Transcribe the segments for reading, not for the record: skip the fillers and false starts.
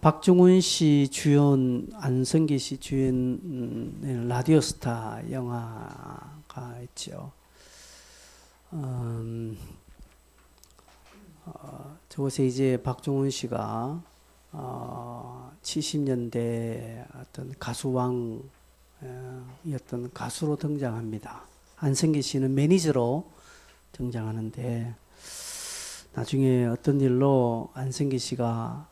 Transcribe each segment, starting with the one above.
박중훈 씨 주연, 안성기 씨 주연 라디오스타 영화가 있죠. 저것에 이제 박중훈 씨가 70년대 어떤 가수왕이었던 가수로 등장합니다. 안성기 씨는 매니저로 등장하는데 나중에 어떤 일로 안성기 씨가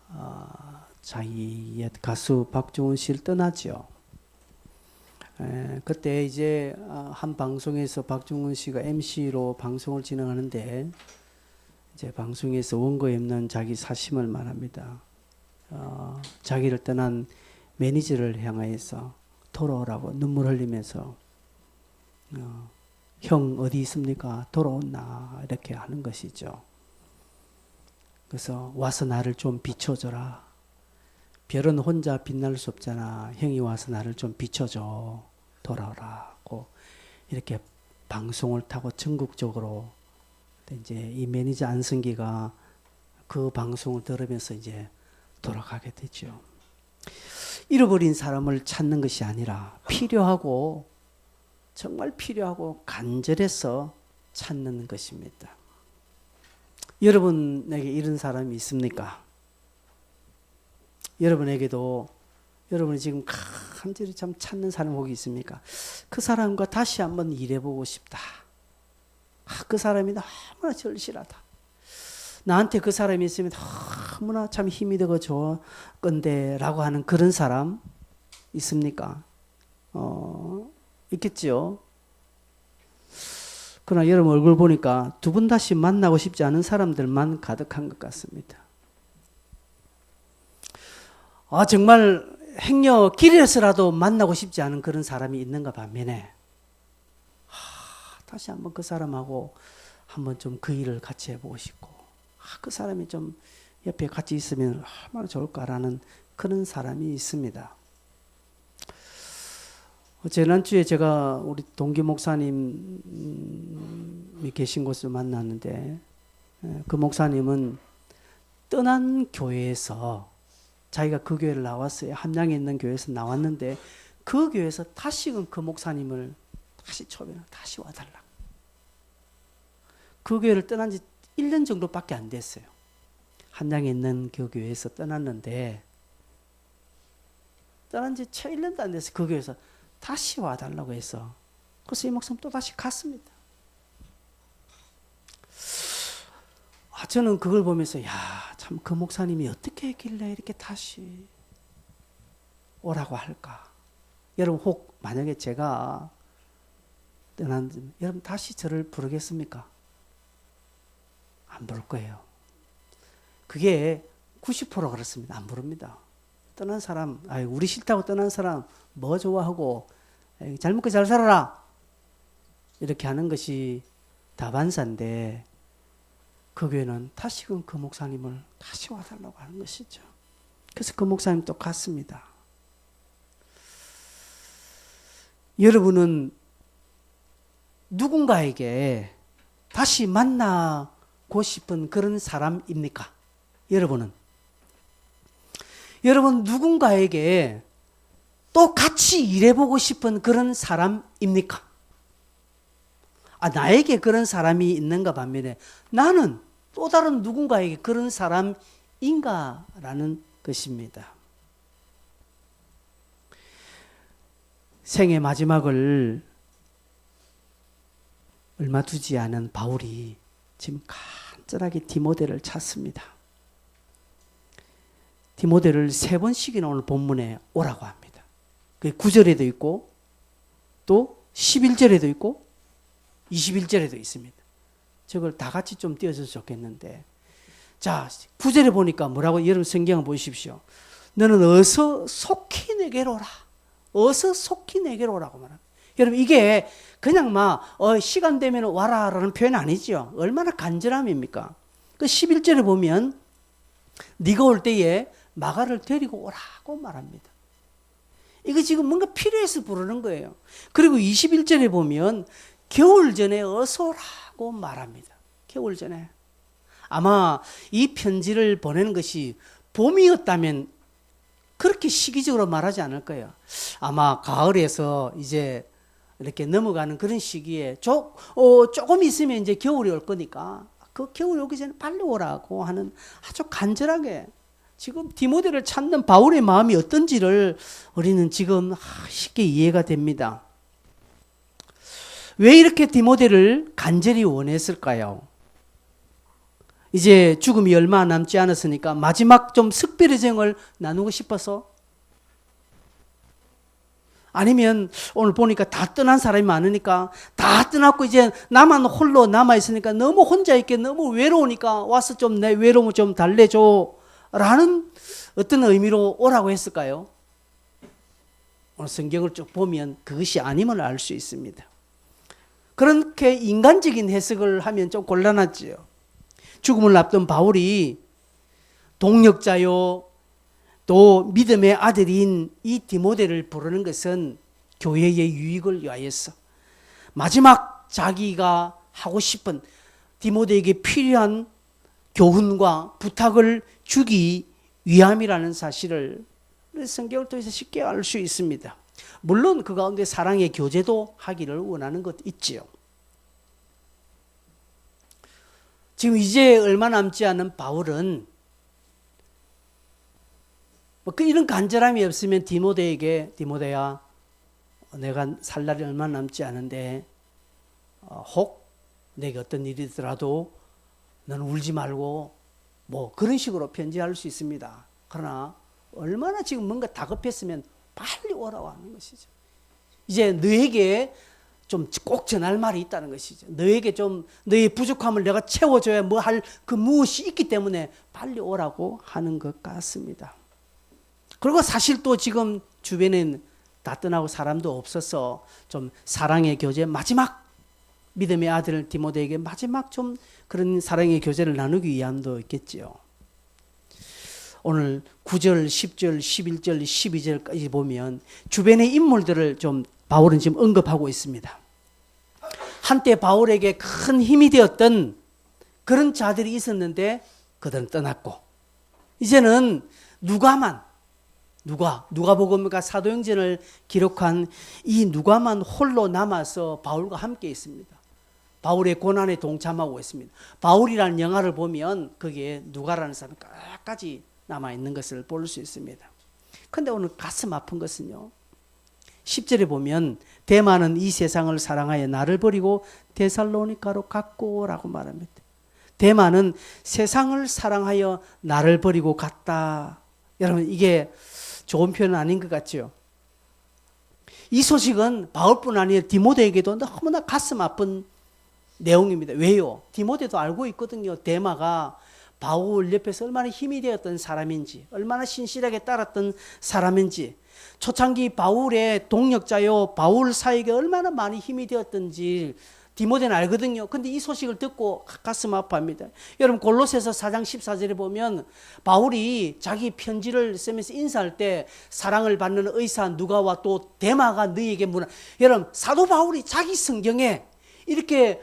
자기 옛 가수 박중훈 씨를 떠나죠. 그때 이제 한 방송에서 박중훈 씨가 MC로 방송을 진행하는데 이제 방송에서 원고에 없는 자기 사심을 말합니다. 자기를 떠난 매니저를 향하여서 돌아오라고 눈물 흘리면서 형 어디 있습니까? 돌아온나? 이렇게 하는 것이죠. 그래서 와서 나를 좀 비춰줘라. 별은 혼자 빛날 수 없잖아. 형이 와서 나를 좀 비춰줘. 돌아오라고 이렇게 방송을 타고 전국적으로 이제 이 매니저 안성기가 그 방송을 들으면서 이제 돌아가게 되죠. 잃어버린 사람을 찾는 것이 아니라 필요하고 정말 필요하고 간절해서 찾는 것입니다. 여러분에게 이런 사람이 있습니까? 여러분에게도 여러분이 지금 간절히 참 찾는 사람 혹이 있습니까? 그 사람과 다시 한번 일해보고 싶다. 그 사람이 너무나 절실하다. 나한테 그 사람이 있으면 너무나 참 힘이 되고 좋을 건데 라고 하는 그런 사람 있습니까? 있겠죠. 그러나 여러분 얼굴 보니까 두 분 다시 만나고 싶지 않은 사람들만 가득한 것 같습니다. 정말 행여 길에서라도 만나고 싶지 않은 그런 사람이 있는가 반면에 다시 한번 그 사람하고 한번 좀 그 일을 같이 해보고 싶고 그 사람이 좀 옆에 같이 있으면 얼마나 좋을까라는 그런 사람이 있습니다. 지난주에 제가 우리 동기 목사님이 계신 곳을 만났는데 그 목사님은 떠난 교회에서 자기가 그 교회를 나왔어요. 함양에 있는 교회에서 나왔는데 그 교회에서 다시금 그 목사님을 다시 초빙을 다시 와달라. 그 교회를 떠난 지 1년 정도밖에 안 됐어요. 함양에 있는 그 교회에서 떠났는데 떠난 지 채 1년도 안 됐어요. 그 교회에서 다시 와달라고 해서 그래서 이 목사님 또 다시 갔습니다. 저는 그걸 보면서 참 그 목사님이 어떻게 했길래 이렇게 다시 오라고 할까? 여러분 혹 만약에 제가 떠난 여러분 다시 저를 부르겠습니까? 안 부를 거예요. 그게 90% 그렇습니다. 안 부릅니다. 떠난 사람, 우리 싫다고 떠난 사람 뭐 좋아하고 잘 먹고 잘 살아라 이렇게 하는 것이 다반사인데 그 교회는 다시금 그 목사님을 다시 와달라고 하는 것이죠. 그래서 그 목사님 또 갔습니다. 여러분은 누군가에게 다시 만나고 싶은 그런 사람입니까? 여러분 누군가에게 또 같이 일해보고 싶은 그런 사람입니까? 나에게 그런 사람이 있는가 반면에 나는 또 다른 누군가에게 그런 사람인가라는 것입니다. 생의 마지막을 얼마 두지 않은 바울이 지금 간절하게 디모데를 찾습니다. 디모데를 3번씩이나 오늘 본문에 오라고 합니다. 그게 9절에도 있고 또 11절에도 있고 21절에도 있습니다. 저걸 다 같이 좀 띄워줘서 좋겠는데 자 9절에 보니까 뭐라고 여러분 성경을 보십시오. 너는 어서 속히 내게로 오라. 어서 속히 내게로 오라고 말합니다. 여러분 이게 그냥 시간 되면 와라라는 표현 아니죠. 얼마나 간절함입니까? 그 11절에 보면 네가 올 때에 마가를 데리고 오라고 말합니다. 이거 지금 뭔가 필요해서 부르는 거예요. 그리고 21절에 보면 겨울 전에 어서 오라고 말합니다. 겨울 전에. 아마 이 편지를 보내는 것이 봄이었다면 그렇게 시기적으로 말하지 않을 거예요. 아마 가을에서 이제 이렇게 넘어가는 그런 시기에 조금 있으면 이제 겨울이 올 거니까 그 겨울이 오기 전에 빨리 오라고 하는 아주 간절하게 지금 디모데를 찾는 바울의 마음이 어떤지를 우리는 지금 쉽게 이해가 됩니다. 왜 이렇게 디모데를 간절히 원했을까요? 이제 죽음이 얼마 남지 않았으니까 마지막 좀 특별의 정을 나누고 싶어서? 아니면 오늘 보니까 다 떠난 사람이 많으니까 다 떠났고 이제 나만 홀로 남아있으니까 너무 혼자 있게 너무 외로우니까 와서 좀 내 외로움을 좀 달래줘 라는 어떤 의미로 오라고 했을까요? 오늘 성경을 쭉 보면 그것이 아님을 알 수 있습니다. 그렇게 인간적인 해석을 하면 좀 곤란하지요. 죽음을 앞둔 바울이 동력자요 또 믿음의 아들인 이 디모데를 부르는 것은 교회의 유익을 위하여서 마지막 자기가 하고 싶은 디모데에게 필요한 교훈과 부탁을 주기 위함이라는 사실을 성경을 통해서 쉽게 알 수 있습니다. 물론 그 가운데 사랑의 교제도 하기를 원하는 것 있지요. 지금 이제 얼마 남지 않은 바울은 이런 간절함이 없으면 디모데에게 디모데야 내가 살 날이 얼마 남지 않은데 혹 내게 어떤 일이 있더라도 너는 울지 말고 뭐 그런 식으로 편지할 수 있습니다. 그러나 얼마나 지금 뭔가 다급했으면 빨리 오라고 하는 것이죠. 이제 너에게 좀 꼭 전할 말이 있다는 것이죠. 너에게 좀 너의 부족함을 내가 채워줘야 뭐 할 그 무엇이 있기 때문에 빨리 오라고 하는 것 같습니다. 그리고 사실 또 지금 주변엔 다 떠나고 사람도 없어서 좀 사랑의 교제 마지막 믿음의 아들 디모데에게 마지막 좀 그런 사랑의 교제를 나누기 위함도 있겠지요. 오늘 9절, 10절, 11절, 12절까지 보면 주변의 인물들을 좀 바울은 지금 언급하고 있습니다. 한때 바울에게 큰 힘이 되었던 그런 자들이 있었는데 그들은 떠났고 이제는 누가복음과 사도행전을 기록한 이 누가만 홀로 남아서 바울과 함께 있습니다. 바울의 고난에 동참하고 있습니다. 바울이라는 영화를 보면 거기에 누가라는 사람이 끝까지 남아있는 것을 볼 수 있습니다. 그런데 오늘 가슴 아픈 것은요. 10절에 보면 데마는 이 세상을 사랑하여 나를 버리고 데살로니가로 갔고 라고 말합니다. 데마는 세상을 사랑하여 나를 버리고 갔다. 여러분 이게 좋은 표현은 아닌 것 같죠? 이 소식은 바울뿐 아니라 디모데에게도 너무나 가슴 아픈 내용입니다. 왜요? 디모데도 알고 있거든요. 데마가 바울 옆에서 얼마나 힘이 되었던 사람인지, 얼마나 신실하게 따랐던 사람인지, 초창기 바울의 동력자요 바울 사에게 얼마나 많이 힘이 되었던지 디모데는 알거든요. 근데 이 소식을 듣고 가슴 아파합니다. 여러분 골로새서 4장 14절에 보면 바울이 자기 편지를 쓰면서 인사할 때 사랑을 받는 의사 누가와 또 데마가 너희에게 여러분 사도 바울이 자기 성경에 이렇게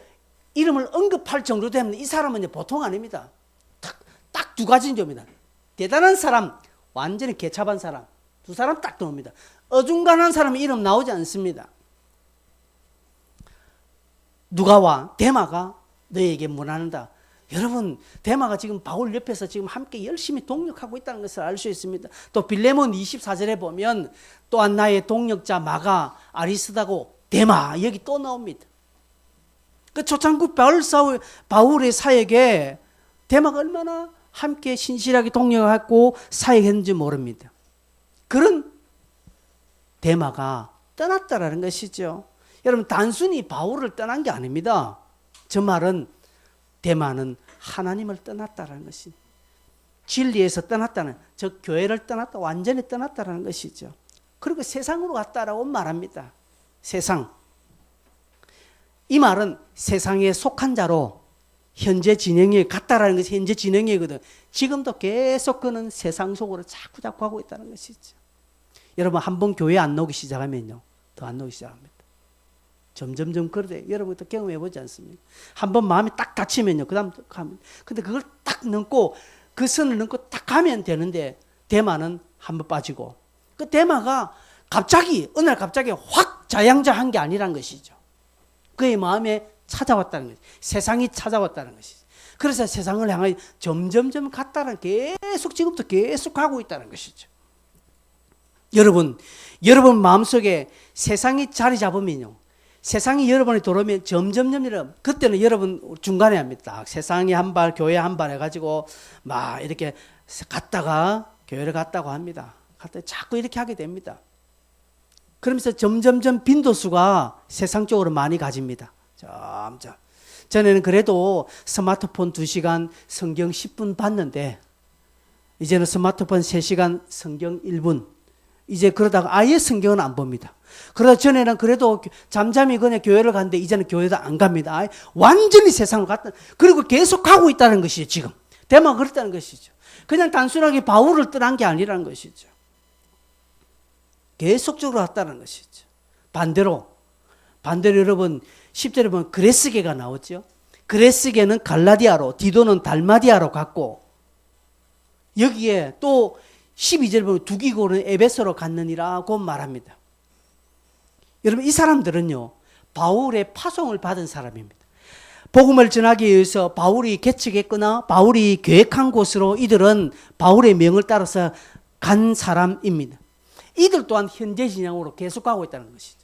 이름을 언급할 정도 되면 이 사람은 보통 아닙니다. 딱 두 가지 점입니다. 대단한 사람, 완전히 개차반 사람. 두 사람 딱 나옵니다. 어중간한 사람 이름 나오지 않습니다. 누가와 데마가 너에게 문안한다. 여러분 데마가 지금 바울 옆에서 지금 함께 열심히 동력하고 있다는 것을 알 수 있습니다. 또 빌레몬 24절에 보면 또한 나의 동력자 마가 아리스다고 데마 여기 또 나옵니다. 그 초창국 바울의 사역에 데마가 얼마나 함께 신실하게 동력하고 사역했는지 모릅니다. 그런 데마가 떠났다라는 것이죠. 여러분 단순히 바울을 떠난 게 아닙니다. 저 말은 데마는 하나님을 떠났다라는 것이 진리에서 떠났다는 즉 교회를 떠났다 완전히 떠났다라는 것이죠. 그리고 세상으로 갔다라고 말합니다. 세상 이 말은 세상에 속한 자로 현재 진행에 갔다라는 것이 현재 진행이거든. 지금도 계속 그는 세상 속으로 자꾸 하고 있다는 것이죠. 여러분 한번 교회 안 나오기 시작하면요 더 안 나오기 시작합니다. 점점점 그러대. 여러분도 경험해 보지 않습니까? 한번 마음이 딱 닫히면요 그 다음 가면. 근데 그걸 딱 넘고 그 선을 넘고 딱 가면 되는데 데마는 한번 빠지고 그 데마가 갑자기 어느 날 갑자기 확 자양자한 게 아니란 것이죠. 그의 마음에 찾아왔다는 것이죠. 세상이 찾아왔다는 것이죠. 그래서 세상을 향해 점점점 갔다는 계속 지금부터 계속 가고 있다는 것이죠. 여러분 마음속에 세상이 자리 잡으면요. 세상이 여러분이 들어오면 점점점 그때는 여러분 중간에 합니다. 세상이 한 발, 교회 한 발 해가지고 막 이렇게 갔다가 교회를 갔다고 합니다. 갔다가 자꾸 이렇게 하게 됩니다. 그러면서 점점점 빈도수가 세상 쪽으로 많이 가집니다. 점점. 전에는 그래도 스마트폰 2시간, 성경 10분 봤는데 이제는 스마트폰 3시간, 성경 1분. 이제 그러다가 아예 성경은 안 봅니다. 그러다 전에는 그래도 잠잠히 그냥 교회를 갔는데 이제는 교회도 안 갑니다. 아예 완전히 세상을 갔다. 그리고 계속 가고 있다는 것이죠. 지금. 대만 그렇다는 것이죠. 그냥 단순하게 바울을 떠난 게 아니라는 것이죠. 계속적으로 왔다는 것이죠. 반대로 여러분 10절에 보면 그레스게가 나오죠. 그레스게는 갈라디아로, 디도는 달마디아로 갔고 여기에 또 12절에 보면 두기고는 에베소로 갔느니라고 말합니다. 여러분 이 사람들은요 바울의 파송을 받은 사람입니다. 복음을 전하기 위해서 바울이 개척했거나 바울이 계획한 곳으로 이들은 바울의 명을 따라서 간 사람입니다. 이들 또한 현재 진영으로 계속 가고 있다는 것이죠.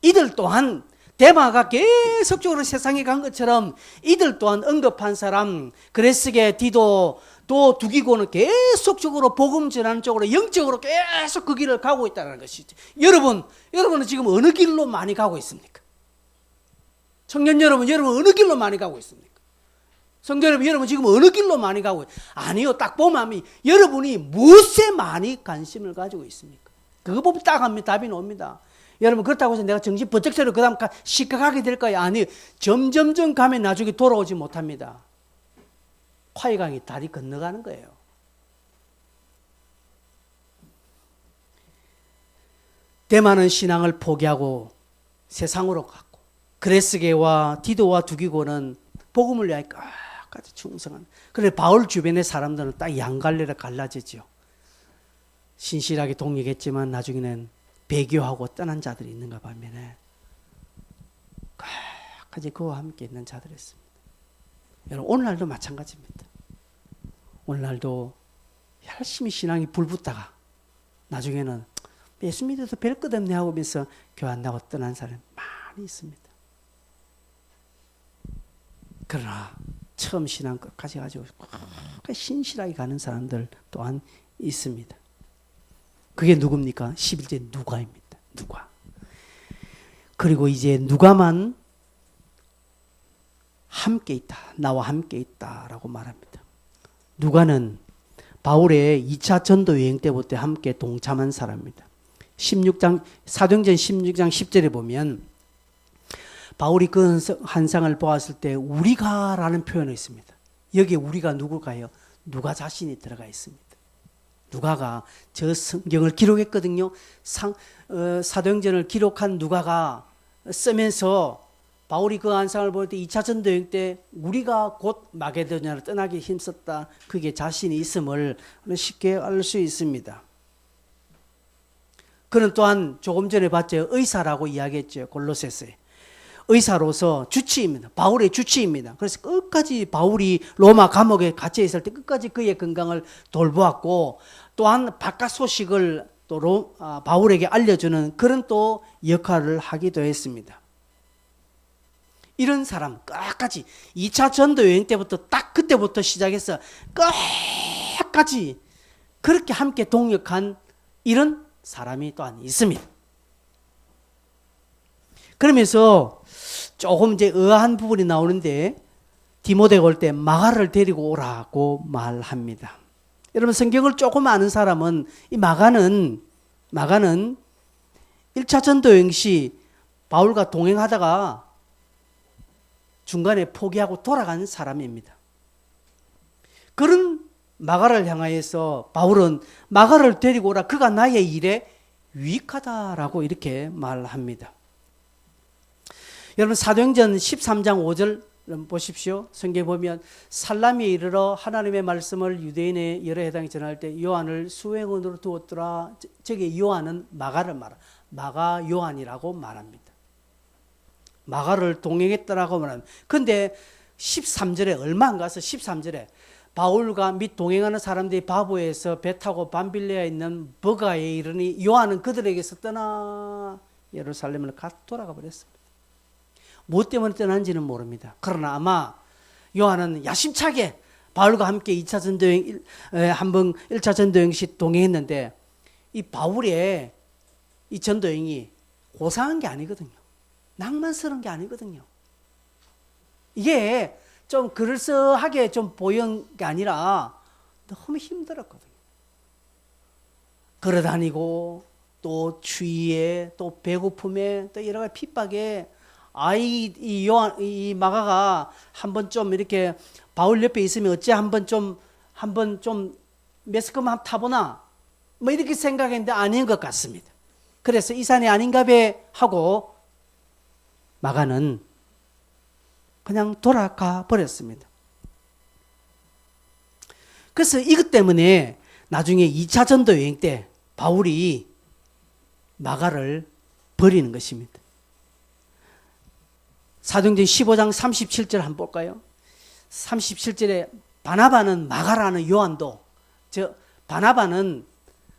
이들 또한 데마가 계속적으로 세상에 간 것처럼 이들 또한 언급한 사람 그레스게 디도 또 두기고는 계속적으로 복음 전하는 쪽으로 영적으로 계속 그 길을 가고 있다는 것이죠. 여러분은 지금 어느 길로 많이 가고 있습니까? 청년 여러분 어느 길로 많이 가고 있습니까? 성도 여러분 지금 어느 길로 많이 가고 있어요? 아니요, 딱 보면 여러분이 무엇에 많이 관심을 가지고 있습니까? 그거 보면 딱 합니다. 답이 나옵니다. 여러분 그렇다고 해서 내가 정신 번쩍 차려 그 다음 시각하게 될까요? 아니요. 점점점 가면 나중에 돌아오지 못합니다. 화이강이 다리 건너가는 거예요. 대만은 신앙을 포기하고 세상으로 갔고 그레스게와 디도와 두기고는 복음을 위하여 끝까지 충성한. 그런데 바울 주변의 사람들은 딱 양갈래로 갈라지죠. 신실하게 동역했지만 나중에는 배교하고 떠난 자들이 있는가 반면에 끝까지 그와 함께 있는 자들이 있습니다. 여러분 오늘날도 마찬가지입니다. 오늘날도 열심히 신앙이 불붙다가 나중에는 예수 믿어서 별 것 없네 하면서 교회 안 나고 떠난 사람이 많이 있습니다. 그러나 처음 신앙 끝까지 가지고 신실하게 가는 사람들 또한 있습니다. 그게 누굽니까? 11절 누가입니다. 누가. 그리고 이제 누가만 함께 있다. 나와 함께 있다라고 말합니다. 누가는 바울의 2차 전도 여행 때부터 함께 동참한 사람입니다. 16장 사도행전 16장 10절에 보면 바울이 그 환상을 보았을 때 우리가라는 표현이 있습니다. 여기에 우리가 누굴까요? 누가 자신이 들어가 있습니다. 누가가 저 성경을 기록했거든요. 사도행전을 기록한 누가가 쓰면서 바울이 그 환상을 볼 때 2차 전도여행 때 우리가 곧 마게도냐를 떠나기 힘썼다. 그게 자신이 있음을 쉽게 알 수 있습니다. 그는 또한 조금 전에 봤죠. 의사라고 이야기했죠. 골로새서에. 의사로서 주치입니다. 바울의 주치입니다. 그래서 끝까지 바울이 로마 감옥에 갇혀 있을 때 끝까지 그의 건강을 돌보았고 또한 바깥 소식을 또 바울에게 알려주는 그런 또 역할을 하기도 했습니다. 이런 사람 끝까지 2차 전도 여행 때부터 딱 그때부터 시작해서 끝까지 그렇게 함께 동역한 이런 사람이 또한 있습니다. 그러면서 조금 이제 의아한 부분이 나오는데 디모데가 올 때 마가를 데리고 오라고 말합니다. 여러분 성경을 조금 아는 사람은 이 마가는 1차 전도 여행 시 바울과 동행하다가 중간에 포기하고 돌아간 사람입니다. 그런 마가를 향하여서 바울은 마가를 데리고 오라. 그가 나의 일에 유익하다라고 이렇게 말합니다. 여러분 사도행전 13장 5절 그럼 보십시오. 성경에 보면 살람에 이르러 하나님의 말씀을 유대인의 여러 해당에 전할 때 요한을 수행원으로 두었더라. 저기 요한은 마가를 말합니다. 마가 요한이라고 말합니다. 마가를 동행했더라고 말합니다. 근데 13절에 얼마 안 가서 13절에 바울과 및 동행하는 사람들이 바보에서 배 타고 밤빌레아에 있는 버가에 이르니 요한은 그들에게서 떠나 예루살렘을 돌아가 버렸습니다. 무엇 때문에 떠난지는 모릅니다. 그러나 아마 요한은 야심차게 바울과 함께 2차 전도여행, 한번 1차 전도여행 시 동행했는데 이 바울의 이 전도여행이 고상한 게 아니거든요. 낭만스러운 게 아니거든요. 이게 좀 그럴싸하게 좀 보이는 게 아니라 너무 힘들었거든요. 걸어다니고 또 추위에 또 배고픔에 또 여러 가지 핍박에 이 마가가 한번 좀 이렇게 바울 옆에 있으면 어째 한번 좀 매스컴 한번 타보나 뭐 이렇게 생각했는데 아닌 것 같습니다. 그래서 이 산이 아닌가 배 하고 마가는 그냥 돌아가 버렸습니다. 그래서 이것 때문에 나중에 2차 전도 여행 때 바울이 마가를 버리는 것입니다. 사도행전 15장 37절 한번 볼까요? 37절에 바나바는 마가라는 요한도, 바나바는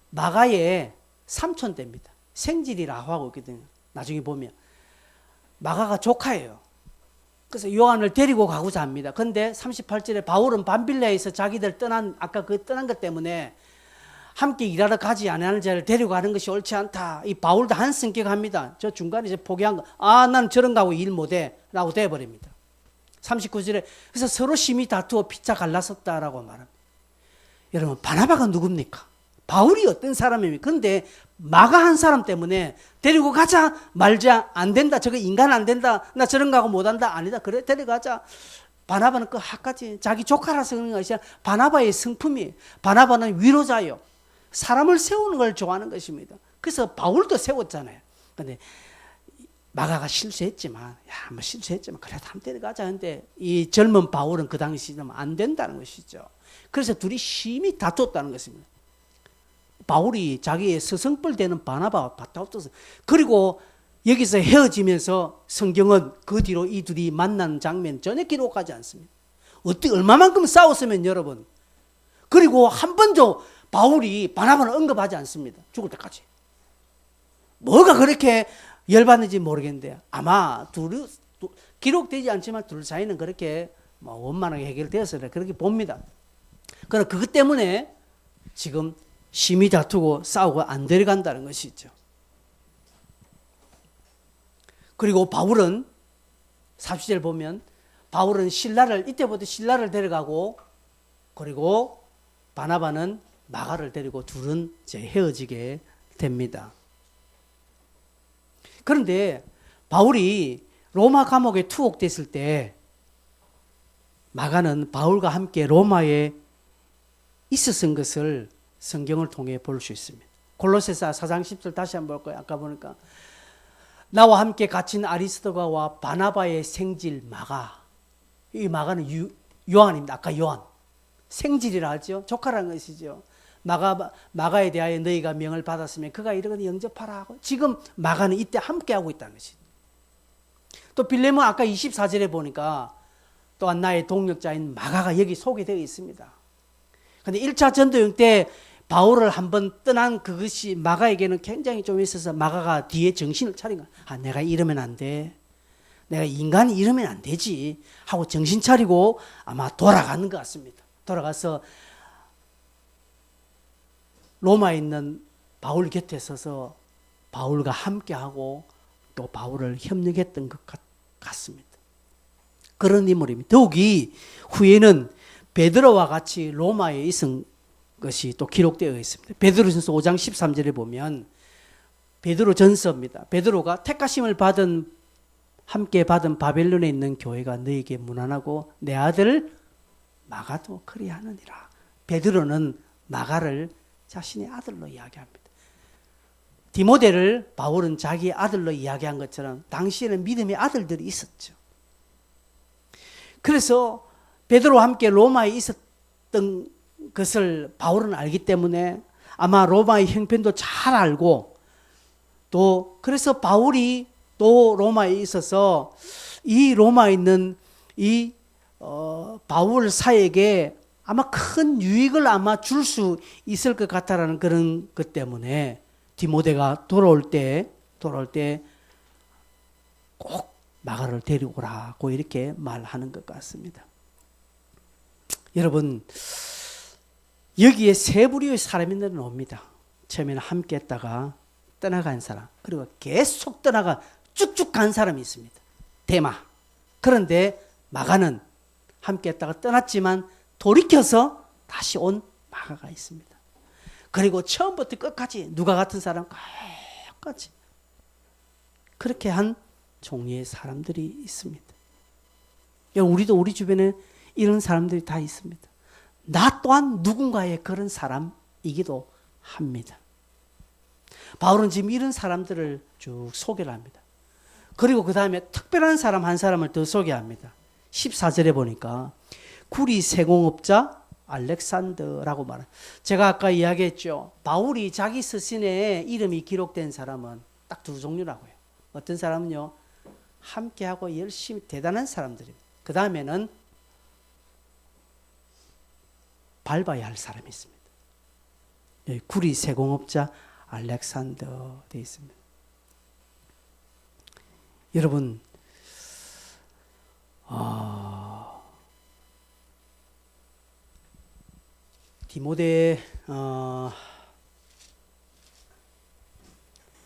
마가의 삼촌대입니다. 생질이라고 하고 있거든요. 나중에 보면 마가가 조카예요. 그래서 요한을 데리고 가고자 합니다. 그런데 38절에 바울은 밤빌레에서 자기들 아까 그 떠난 것 때문에 함께 일하러 가지 않은 자를 데려가는 것이 옳지 않다. 이 바울도 한 성격합니다. 저 중간에 이제 포기한 거, 난 저런 거하고 일 못해 라고 돼버립니다. 39절에 그래서 서로 심히 다투어 피차 갈라섰다라고 말합니다. 여러분, 바나바가 누굽니까? 바울이 어떤 사람입니까? 그런데 마가 한 사람 때문에 데리고 가자 말자 안 된다. 저거 인간 안 된다. 나 저런 거하고 못한다. 아니다. 그래 데려가자. 바나바는 그 하까지 자기 조카라서 그런 것이 아니라 바나바의 성품이, 바나바는 위로자요. 사람을 세우는 걸 좋아하는 것입니다. 그래서 바울도 세웠잖아요. 그런데 마가가 실수했지만, 그래도 한번 데려가자. 근데 이 젊은 바울은 그 당시는 안 된다는 것이죠. 그래서 둘이 심히 다퉜다는 것입니다. 바울이 자기의 스승뻘 되는 바나바와 다퉜어요. 그리고 여기서 헤어지면서 성경은 그 뒤로 이 둘이 만나는 장면 전혀 기록하지 않습니다. 얼마만큼 싸웠으면 여러분. 그리고 한 번도 바울이 바나바를 언급하지 않습니다. 죽을 때까지. 뭐가 그렇게 열받는지 모르겠는데 아마 기록되지 않지만 둘 사이는 그렇게 원만하게 해결되어서 그렇게 봅니다. 그러나 그것 때문에 지금 심히 다투고 싸우고 안 데려간다는 것이죠. 그리고 바울은 40절 보면 바울은 이때부터 신라를 데려가고 그리고 바나바는 마가를 데리고 둘은 이제 헤어지게 됩니다. 그런데 바울이 로마 감옥에 투옥됐을 때 마가는 바울과 함께 로마에 있었던 것을 성경을 통해 볼 수 있습니다. 골로새서 4장 10절 다시 한번 볼까요? 아까 보니까 나와 함께 갇힌 아리스도가와 바나바의 생질 마가, 이 마가는 요한입니다. 아까 요한 생질이라 하죠. 조카라는 것이죠. 마가에 대하여 너희가 명을 받았으면 그가 이르거든 영접하라 하고 지금 마가는 이때 함께하고 있다는 것이죠. 또 빌레몬 아까 24절에 보니까 또한 나의 동력자인 마가가 여기 소개되어 있습니다. 그런데 1차 전도여행 때 바울을 한번 떠난 그것이 마가에게는 굉장히 좀 있어서 마가가 뒤에 정신을 차린 거야. 내가 이러면 안 돼. 내가 인간이 이러면 안 되지 하고 정신 차리고 아마 돌아가는 것 같습니다. 돌아가서 로마에 있는 바울 곁에 서서 바울과 함께하고 또 바울을 협력했던 것 같습니다. 그런 인물입니다. 더욱이 후에는 베드로와 같이 로마에 있은 것이 또 기록되어 있습니다. 베드로전서 5장 13절에 보면 베드로 전서입니다. 베드로가 택하심을 함께 받은 바벨론에 있는 교회가 너에게 문안하고 내 아들 마가도 그리하느니라. 베드로는 마가를 자신의 아들로 이야기합니다. 디모데를 바울은 자기의 아들로 이야기한 것처럼 당시에는 믿음의 아들들이 있었죠. 그래서 베드로와 함께 로마에 있었던 것을 바울은 알기 때문에 아마 로마의 형편도 잘 알고, 또 그래서 바울이 또 로마에 있어서 이 로마에 있는 이 바울 사에게 아마 큰 유익을 아마 줄 수 있을 것 같다라는 그런 것 때문에 디모데가 돌아올 때 꼭 마가를 데리고 오라고 이렇게 말하는 것 같습니다. 여러분, 여기에 세 부류의 사람들은 옵니다. 처음에는 함께 했다가 떠나간 사람, 그리고 계속 떠나가 쭉쭉 간 사람이 있습니다. 데마. 그런데 마가는 함께 했다가 떠났지만 돌이켜서 다시 온 마가가 있습니다. 그리고 처음부터 끝까지 누가 같은 사람 끝까지 그렇게 한 종류의 사람들이 있습니다. 우리도 우리 주변에 이런 사람들이 다 있습니다. 나 또한 누군가의 그런 사람이기도 합니다. 바울은 지금 이런 사람들을 쭉 소개를 합니다. 그리고 그 다음에 특별한 사람 한 사람을 더 소개합니다. 14절에 보니까 구리 세공업자 알렉산더라고 말합니다. 제가 아까 이야기했죠. 바울이 자기 서신에 이름이 기록된 사람은 딱 두 종류라고요. 어떤 사람은요, 함께하고 열심히 대단한 사람들입니다. 그 다음에는 밟아야 할 사람이 있습니다. 구리 세공업자 알렉산더 되어 있습니다. 여러분,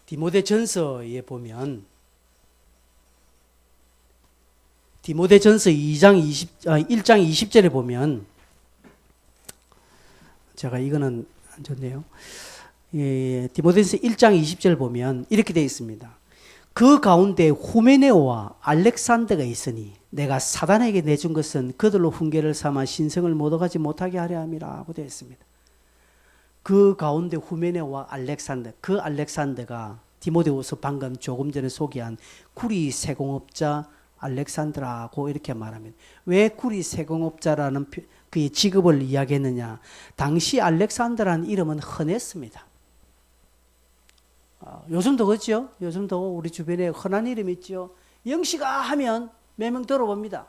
디모데전서에 보면 디모데전서 1장 20절에 보면, 제가 이거는 안 좋네요. 디모데전서 1장 20절 보면 이렇게 되어 있습니다. 그 가운데 후메네오와 알렉산더가 있으니 내가 사단에게 내준 것은 그들로 훈계를 삼아 신성을 못 얻어가지 못하게 하려 함이라고 되어 있습니다. 그 가운데 후메네오와 알렉산더, 그 알렉산더가 디모데후서 방금 조금 전에 소개한 구리 세공업자 알렉산더라고 이렇게 말합니다. 왜 구리 세공업자라는 그의 직업을 이야기했느냐? 당시 알렉산더라는 이름은 흔했습니다. 요즘도 그렇죠? 요즘도 우리 주변에 흔한 이름 있죠. 영시가 하면 몇 명 들어봅니다.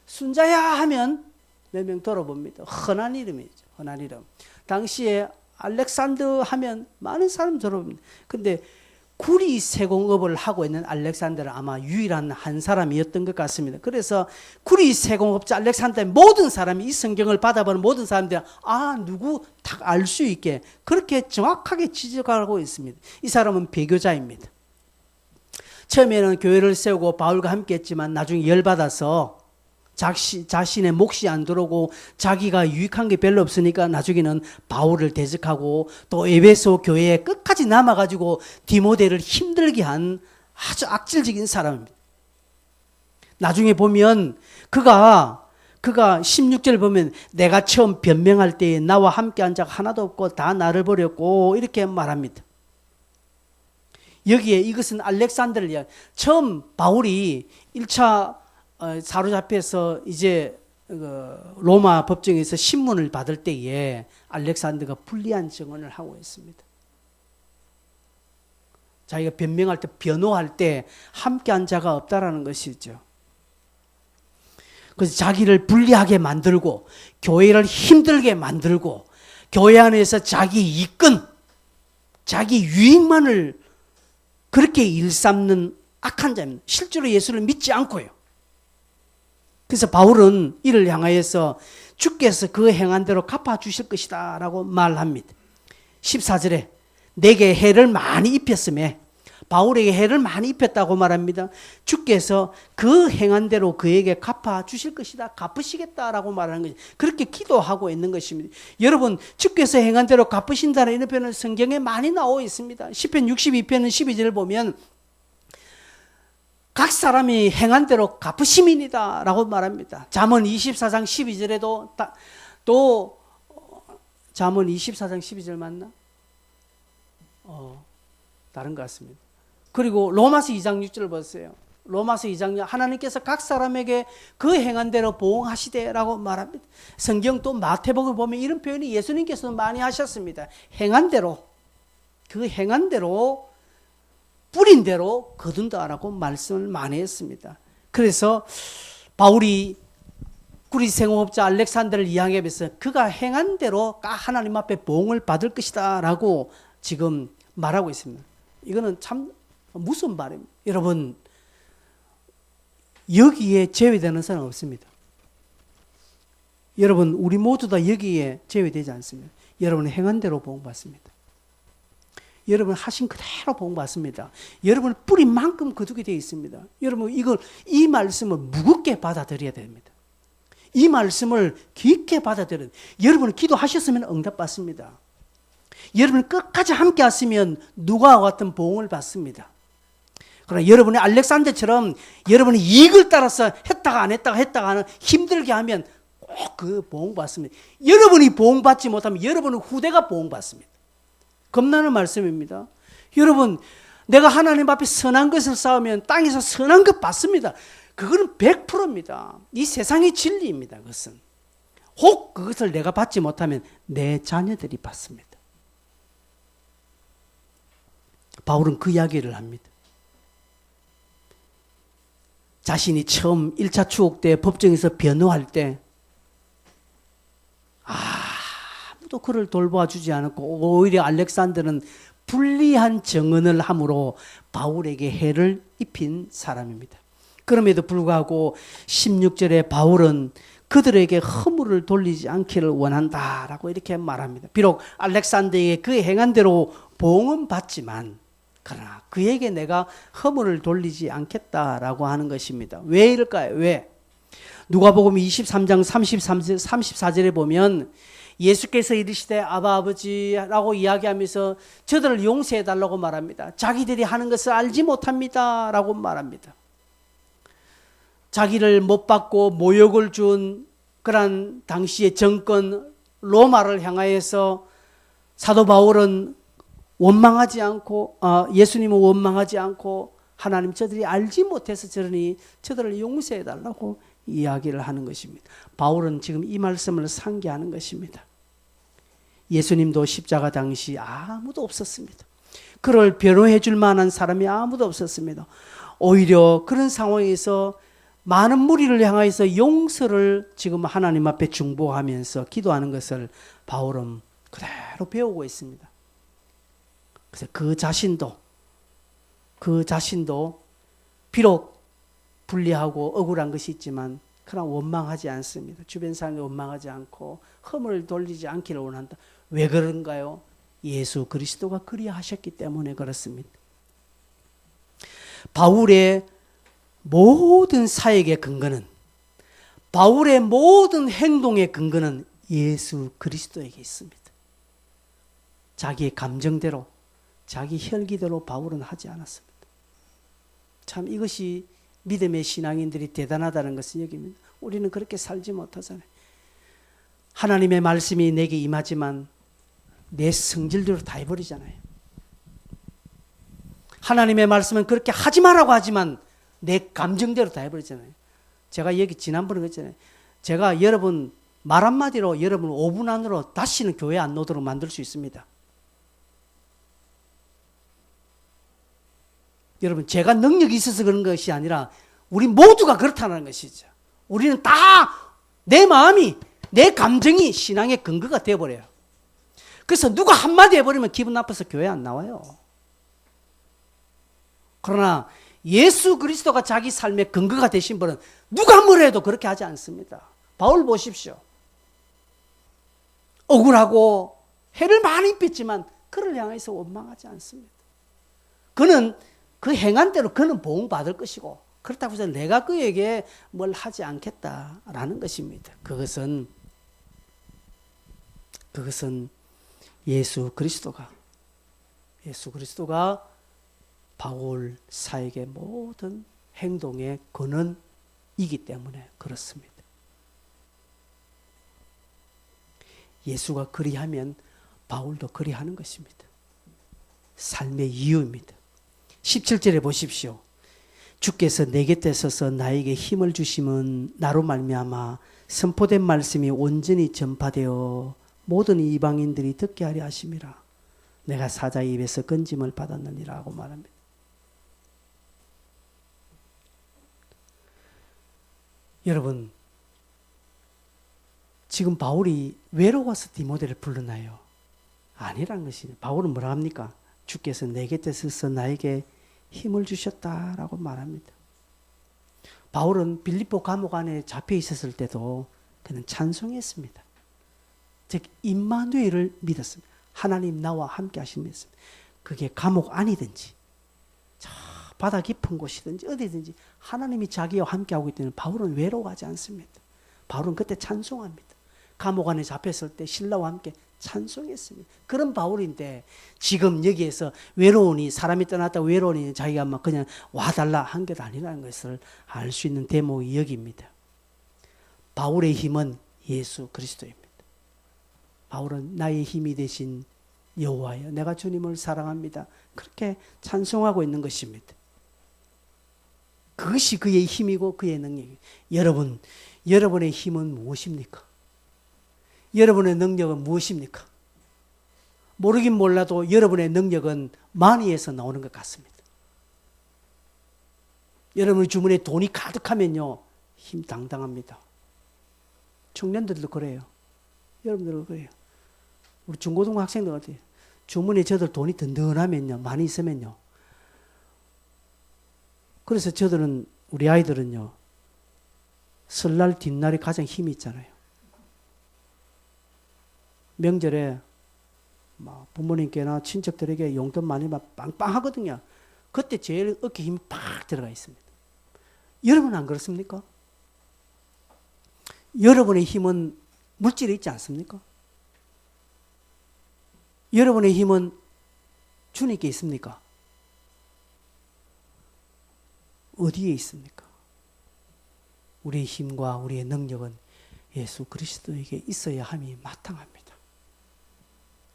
순자야 하면 몇 명 들어봅니다. 흔한 이름이죠. 흔한 이름. 당시에 알렉산더 하면 많은 사람 들어봅니다. 근데 구리 세공업을 하고 있는 알렉산더는 아마 유일한 한 사람이었던 것 같습니다. 그래서 구리 세공업자 알렉산더의 모든 사람이 이 성경을 받아보는 모든 사람들이 누구 딱 알 수 있게 그렇게 정확하게 지적하고 있습니다. 이 사람은 배교자입니다. 처음에는 교회를 세우고 바울과 함께 했지만 나중에 열받아서 자신의 몫이 안 들어오고 자기가 유익한 게 별로 없으니까 나중에는 바울을 대적하고 또 에베소 교회에 끝까지 남아가지고 디모데를 힘들게 한 아주 악질적인 사람입니다. 나중에 보면 그가 16절 보면 내가 처음 변명할 때에 나와 함께한 자가 하나도 없고 다 나를 버렸고 이렇게 말합니다. 여기에 이것은 알렉산더를 이야기. 처음 바울이 1차 사로잡혀서 이제 로마 법정에서 신문을 받을 때에 알렉산더가 불리한 증언을 하고 있습니다. 자기가 변명할 때, 변호할 때 함께한 자가 없다라는 것이죠. 그래서 자기를 불리하게 만들고 교회를 힘들게 만들고 교회 안에서 자기 이권, 자기 유익만을 그렇게 일삼는 악한 자입니다. 실제로 예수를 믿지 않고요. 그래서 바울은 이를 향하여서 주께서 그 행한 대로 갚아주실 것이다 라고 말합니다. 14절에 내게 해를 많이 입혔음에, 바울에게 해를 많이 입혔다고 말합니다. 주께서 그 행한 대로 그에게 갚아주실 것이다, 갚으시겠다라고 말하는 거죠. 그렇게 기도하고 있는 것입니다. 여러분, 주께서 행한 대로 갚으신다는 이런 표현은 성경에 많이 나오고 있습니다. 시편 62편은 12절을 보면 각 사람이 행한 대로 갚으심이니다 라고 말합니다. 잠언 24장 12절에도 또 잠언 24장 12절 맞나? 다른 것 같습니다. 그리고 로마서 2장 6절 보세요. 로마서 2장 하나님께서 각 사람에게 그 행한 대로 보응하시되라고 말합니다. 성경 또 마태복음 보면 이런 표현이 예수님께서도 많이 하셨습니다. 행한 대로, 그 행한 대로 뿌린 대로 거둔다라고 말씀을 많이 했습니다. 그래서 바울이 그리스 생업자 알렉산더를 이야기하면서 그가 행한 대로 하나님 앞에 보응을 받을 것이다 라고 지금 말하고 있습니다. 이거는 참 무슨 말입니까? 여러분, 여기에 제외되는 사람은 없습니다. 여러분, 우리 모두 다 여기에 제외되지 않습니다. 여러분은 행한 대로 보응받습니다. 여러분 하신 그대로 보응받습니다. 여러분 뿌린 만큼 거두게 되어 있습니다. 여러분 이 말씀을 무겁게 받아들여야 됩니다. 이 말씀을 깊게 받아들여야 됩니다. 여러분 기도하셨으면 응답받습니다. 여러분 끝까지 함께 하시면 누가와 같은 보응을 받습니다. 그러나 여러분이 알렉산더처럼 여러분이 이익을 따라서 했다가 안 했다가 하는 힘들게 하면 꼭 그 보응 받습니다. 여러분이 보응 받지 못하면 여러분의 후대가 보응 받습니다. 겁나는 말씀입니다. 여러분, 내가 하나님 앞에 선한 것을 쌓으면 땅에서 선한 것 받습니다. 그거는 100%입니다. 이 세상의 진리입니다. 그것은. 혹 그것을 내가 받지 못하면 내 자녀들이 받습니다. 바울은 그 이야기를 합니다. 자신이 처음 1차 추옥 때 법정에서 변호할 때 아무도 그를 돌봐주지 않았고 오히려 알렉산더는 불리한 증언을 함으로 바울에게 해를 입힌 사람입니다. 그럼에도 불구하고 16절에 바울은 그들에게 허물을 돌리지 않기를 원한다라고 이렇게 말합니다. 비록 알렉산더에게 그 행한 대로 보응은 받지만 그러나 그에게 내가 허물을 돌리지 않겠다라고 하는 것입니다. 왜 이럴까요? 왜? 누가복음 23장 34절에 보면 예수께서 이르시되 아바 아버지라고 이야기하면서 저들을 용서해달라고 말합니다. 자기들이 하는 것을 알지 못합니다 라고 말합니다. 자기를 못 받고 모욕을 준 그런 당시의 정권 로마를 향하여서 사도 바울은 원망하지 않고 예수님은 원망하지 않고 하나님 저들이 알지 못해서 저러니 저들을 용서해달라고 이야기를 하는 것입니다. 바울은 지금 이 말씀을 상기하는 것입니다. 예수님도 십자가 당시 아무도 없었습니다. 그를 변호해 줄 만한 사람이 아무도 없었습니다. 오히려 그런 상황에서 많은 무리를 향하여서 용서를 지금 하나님 앞에 중보하면서 기도하는 것을 바울은 그대로 배우고 있습니다. 그래서 그 자신도 비록 불리하고 억울한 것이 있지만 그러나 원망하지 않습니다. 주변 사람이 원망하지 않고 허물을 돌리지 않기를 원한다. 왜 그런가요? 예수 그리스도가 그리하셨기 때문에 그렇습니다. 바울의 모든 사역의 근거는, 바울의 모든 행동의 근거는 예수 그리스도에게 있습니다. 자기의 감정대로, 자기 혈기대로 바울은 하지 않았습니다. 참 이것이 믿음의 신앙인들이 대단하다는 것을 여깁니다. 우리는 그렇게 살지 못하잖아요. 하나님의 말씀이 내게 임하지만 내 성질대로 다 해버리잖아요. 하나님의 말씀은 그렇게 하지 말라고 하지만 내 감정대로 다 해버리잖아요. 제가 여기 지난번에 그랬잖아요. 제가 여러분 말 한마디로 여러분 5분 안으로 다시는 교회 안 오도록 만들 수 있습니다. 여러분 제가 능력이 있어서 그런 것이 아니라 우리 모두가 그렇다는 것이죠. 우리는 다 내 마음이, 내 감정이 신앙의 근거가 되어버려요. 그래서 누가 한마디 해버리면 기분 나빠서 교회 안 나와요. 그러나 예수 그리스도가 자기 삶의 근거가 되신 분은 누가 뭐라 해도 그렇게 하지 않습니다. 바울 보십시오. 억울하고 해를 많이 입혔지만 그를 향해서 원망하지 않습니다. 그는 그 행한 대로 그는 보응받을 것이고 그렇다고 해서 내가 그에게 뭘 하지 않겠다라는 것입니다. 그것은 예수 그리스도가 바울 사역의 모든 행동의 근원이기 때문에 그렇습니다. 예수가 그리하면 바울도 그리하는 것입니다. 삶의 이유입니다. 17절에 보십시오. 주께서 내 곁에 서서 나에게 힘을 주심은 나로 말미암아 선포된 말씀이 온전히 전파되어 모든 이방인들이 듣게 하려 하심이라. 내가 사자의 입에서 건짐을 받았느니라고 말합니다. 여러분, 지금 바울이 외로워서 디모데를 불렀나요? 아니란 것이죠. 바울은 뭐라 합니까? 주께서 내 곁에 서서 나에게 힘을 주셨다라고 말합니다. 바울은 빌립보 감옥 안에 잡혀 있었을 때도 그는 찬송했습니다. 즉 임마누엘을 믿었습니다. 하나님 나와 함께 하십니다. 그게 감옥 안이든지 저 바다 깊은 곳이든지 어디든지 하나님이 자기와 함께 하고 있기 때문에 바울은 외로워하지 않습니다. 바울은 그때 찬송합니다. 감옥 안에 잡혔을 때 신라와 함께 찬송했습니다. 그런 바울인데 지금 여기에서 외로우니 사람이 떠났다 외로우니 자기가 막 그냥 와달라 한 게 아니라는 것을 알 수 있는 대목이 여기입니다. 바울의 힘은 예수 그리스도입니다. 바울은 나의 힘이 되신 여호와여 내가 주님을 사랑합니다. 그렇게 찬송하고 있는 것입니다. 그것이 그의 힘이고 그의 능력이에요. 여러분, 여러분의 힘은 무엇입니까? 여러분의 능력은 무엇입니까? 모르긴 몰라도 여러분의 능력은 마니에서 나오는 것 같습니다. 여러분의 주머니에 돈이 가득하면요 힘 당당합니다. 청년들도 그래요. 여러분들도 그래요. 우리 중고등학생들 어때요? 주머니에 저들 돈이 든든하면요 많이 있으면요 그래서 저들은 우리 아이들은요 설날 뒷날이 가장 힘이 있잖아요. 명절에 부모님께나 친척들에게 용돈 많이 받 빵빵하거든요. 그때 제일 어깨 힘이 팍 들어가 있습니다. 여러분은 안 그렇습니까? 여러분의 힘은 물질에 있지 않습니까? 여러분의 힘은 주님께 있습니까? 어디에 있습니까? 우리의 힘과 우리의 능력은 예수 그리스도에게 있어야 함이 마땅합니다.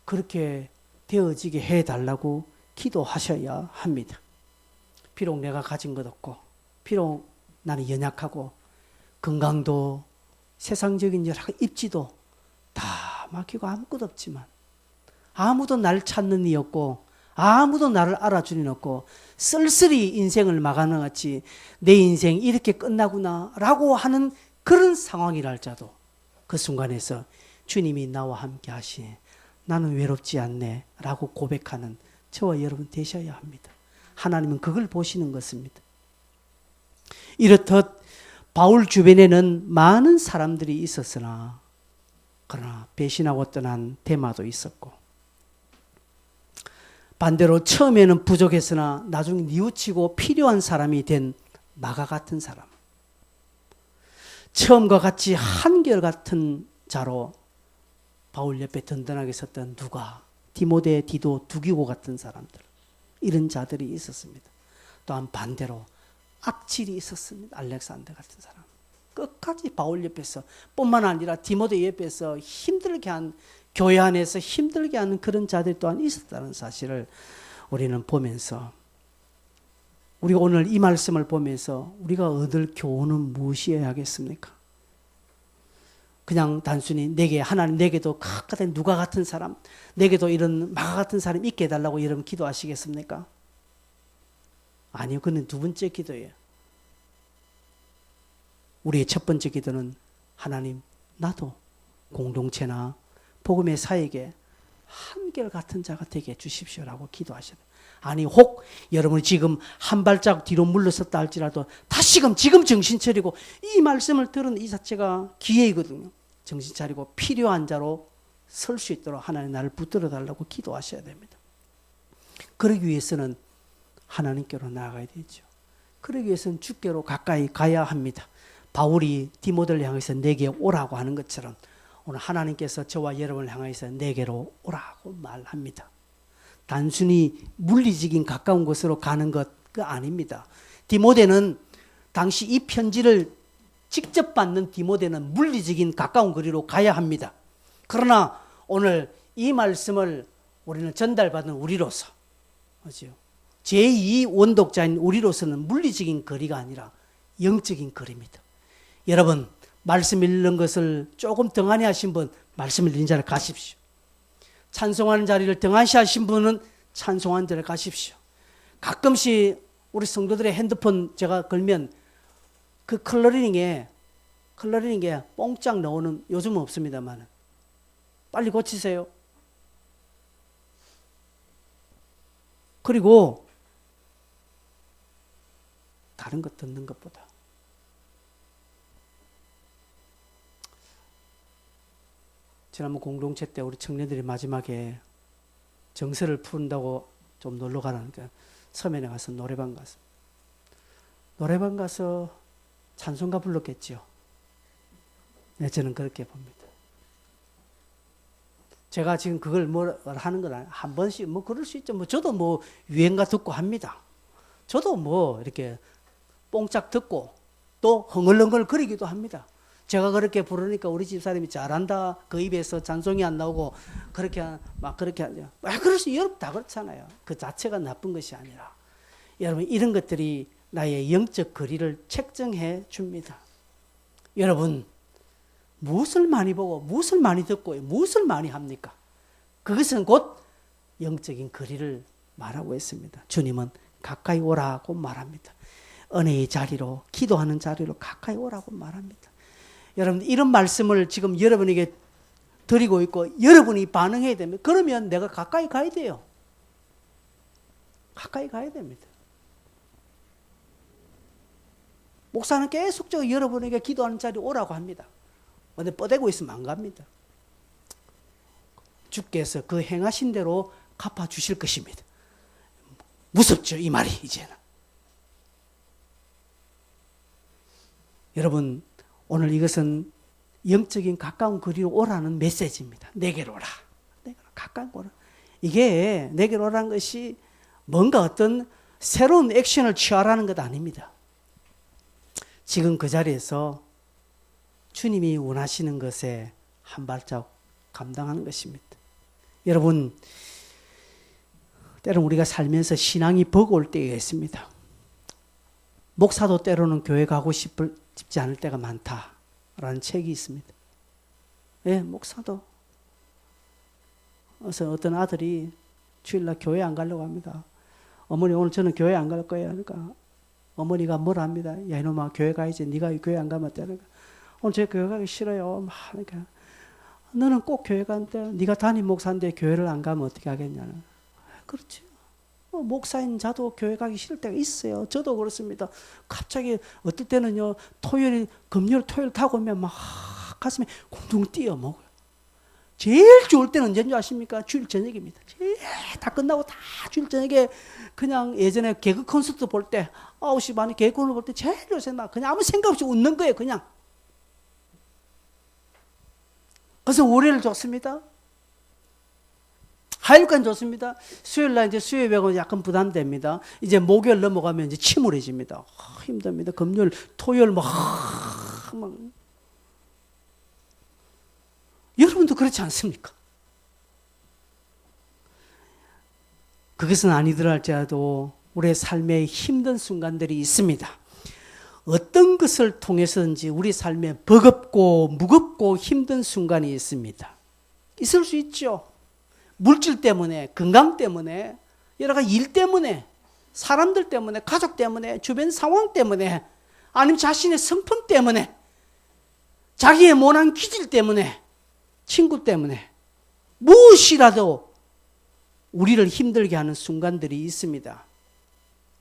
그렇게 되어지게 해달라고 기도하셔야 합니다. 비록 내가 가진 것 없고 비록 나는 연약하고 건강도 세상적인 여러 입지도 다 막히고 아무것도 없지만 아무도 날 찾는 이 없고 아무도 나를 알아주는 이 없고 쓸쓸히 인생을 막아나 같이 내 인생 이렇게 끝나구나 라고 하는 그런 상황이랄지라도 그 순간에서 주님이 나와 함께 하시니 나는 외롭지 않네 라고 고백하는 저와 여러분 되셔야 합니다. 하나님은 그걸 보시는 것입니다. 이렇듯 바울 주변에는 많은 사람들이 있었으나 그러나 배신하고 떠난 데마도 있었고 반대로 처음에는 부족했으나 나중에 뉘우치고 필요한 사람이 된 마가 같은 사람, 처음과 같이 한결같은 자로 바울 옆에 든든하게 섰던 누가, 디모데, 디도, 두기고 같은 사람들, 이런 자들이 있었습니다. 또한 반대로 악질이 있었습니다. 알렉산더 같은 사람. 끝까지 바울 옆에서 뿐만 아니라 디모데 옆에서 힘들게 한, 교회 안에서 힘들게 하는 그런 자들이 또한 있었다는 사실을 우리는 보면서, 우리가 오늘 이 말씀을 보면서 우리가 얻을 교훈은 무엇이어야 하겠습니까? 그냥 단순히 내게, 하나님 내게도 같은 누가 같은 사람, 내게도 이런 마가 같은 사람이 있게 해달라고 여러분 기도하시겠습니까? 아니요, 그는 두 번째 기도예요. 우리의 첫 번째 기도는 하나님, 나도 공동체나 복음의 사역에 한결같은 자가 되게 해주십시오라고 기도하셔야 돼요. 아니 혹 여러분이 지금 한 발짝 뒤로 물러섰다 할지라도 다시금 지금 정신 차리고, 이 말씀을 들은 이 자체가 기회이거든요. 정신 차리고 필요한 자로 설 수 있도록 하나님 나를 붙들어 달라고 기도하셔야 됩니다. 그러기 위해서는 하나님께로 나아가야 되죠. 그러기 위해서는 주께로 가까이 가야 합니다. 바울이 디모데를 향해서 내게 오라고 하는 것처럼 오늘 하나님께서 저와 여러분을 향해서 내게로 오라고 말합니다. 단순히 물리적인 가까운 곳으로 가는 것 아닙니다. 디모데는 당시 이 편지를 직접 받는 디모데는 물리적인 가까운 거리로 가야 합니다. 그러나 오늘 이 말씀을 우리는 전달받은 우리로서, 그렇죠? 제2 원독자인 우리로서는 물리적인 거리가 아니라 영적인 거리입니다. 여러분, 말씀 읽는 것을 조금 등한히 하신 분, 말씀 읽는 자리에 가십시오. 찬송하는 자리를 등한시 하신 분은 찬송하는 자리에 가십시오. 가끔씩 우리 성도들의 핸드폰 제가 걸면 그 컬러링에 뽕짝 나오는, 요즘은 없습니다만 빨리 고치세요. 그리고 다른 것 듣는 것보다 지난번 공동체 때 우리 청년들이 마지막에 정서를 푼다고 좀 놀러 가라니까 서면에 가서 노래방 가서 찬송가 불렀겠지요. 네, 저는 그렇게 봅니다. 제가 지금 그걸 뭐 하는 건 아니에요. 한 번씩 뭐 그럴 수 있죠. 저도 뭐 유행가 듣고 합니다. 저도 뭐 이렇게 뽕짝 듣고 또 흥얼흥얼 거리기도 합니다. 제가 그렇게 부르니까 우리 집사람이 잘한다, 그 입에서 잔송이 안 나오고 그렇게 하죠. 그럴 수, 여러분 다 그렇잖아요. 그 자체가 나쁜 것이 아니라 여러분, 이런 것들이 나의 영적 거리를 책정해 줍니다. 여러분, 무엇을 많이 보고 무엇을 많이 듣고 무엇을 많이 합니까? 그것은 곧 영적인 거리를 말하고 있습니다. 주님은 가까이 오라고 말합니다. 은혜의 자리로, 기도하는 자리로 가까이 오라고 말합니다. 여러분, 이런 말씀을 지금 여러분에게 드리고 있고 여러분이 반응해야 됩니다. 그러면 내가 가까이 가야 돼요. 가까이 가야 됩니다. 목사는 계속적으로 여러분에게 기도하는 자리에 오라고 합니다. 근데 뻗대고 있으면 안 갑니다. 주께서 그 행하신 대로 갚아주실 것입니다. 무섭죠, 이 말이 이제는. 여러분, 오늘 이것은 영적인 가까운 거리로 오라는 메시지입니다. 내게로 오라. 가까이 오라. 이게 내게로 오라는 것이 뭔가 어떤 새로운 액션을 취하라는 것 아닙니다. 지금 그 자리에서 주님이 원하시는 것에 한 발짝 감당하는 것입니다. 여러분, 때로는 우리가 살면서 신앙이 버거울 때가 있습니다. 목사도 때로는 교회 가고 싶지 않을 때가 많다라는 책이 있습니다. 예, 목사도. 그래서 어떤 아들이 주일날 교회 안 가려고 합니다. 어머니, 오늘 저는 교회 안 갈 거예요. 그러니까 어머니가 뭘 합니다. 야, 이놈아, 교회 가야지. 네가 교회 안 가면 어때? 오늘 저 교회 가기 싫어요. 그러니까 너는 꼭 교회 간대. 네가 담임 목사인데 교회를 안 가면 어떻게 하겠냐는. 그렇지. 목사인 자도 교회 가기 싫을 때가 있어요. 저도 그렇습니다. 갑자기 어떨 때는요, 금요일, 토요일 타고 오면 막 가슴에 쿵쿵 뛰어 먹어요. 제일 좋을 때는 언제인 줄 아십니까? 주일 저녁입니다. 제일 다 끝나고 다 주일 저녁에 그냥 예전에 개그 콘서트 볼 때 9시 반에 개그 콘서트 볼 때 제일 요새 막 그냥 아무 생각 없이 웃는 거예요. 그냥. 그래서 월요일 좋습니다. 화요일까지 좋습니다. 수요일날 이제 수요일 배고 약간 부담됩니다. 이제 목요일 넘어가면 이제 침울해집니다. 힘듭니다. 금요일, 토요일 막. 여러분도 그렇지 않습니까? 그것은 아니더라 할지라도 우리의 삶에 힘든 순간들이 있습니다. 어떤 것을 통해서든지 우리 삶에 버겁고 무겁고 힘든 순간이 있습니다. 있을 수 있죠. 물질 때문에, 건강 때문에, 여러 가지 일 때문에, 사람들 때문에, 가족 때문에, 주변 상황 때문에, 아니면 자신의 성품 때문에, 자기의 모난 기질 때문에, 친구 때문에, 무엇이라도 우리를 힘들게 하는 순간들이 있습니다.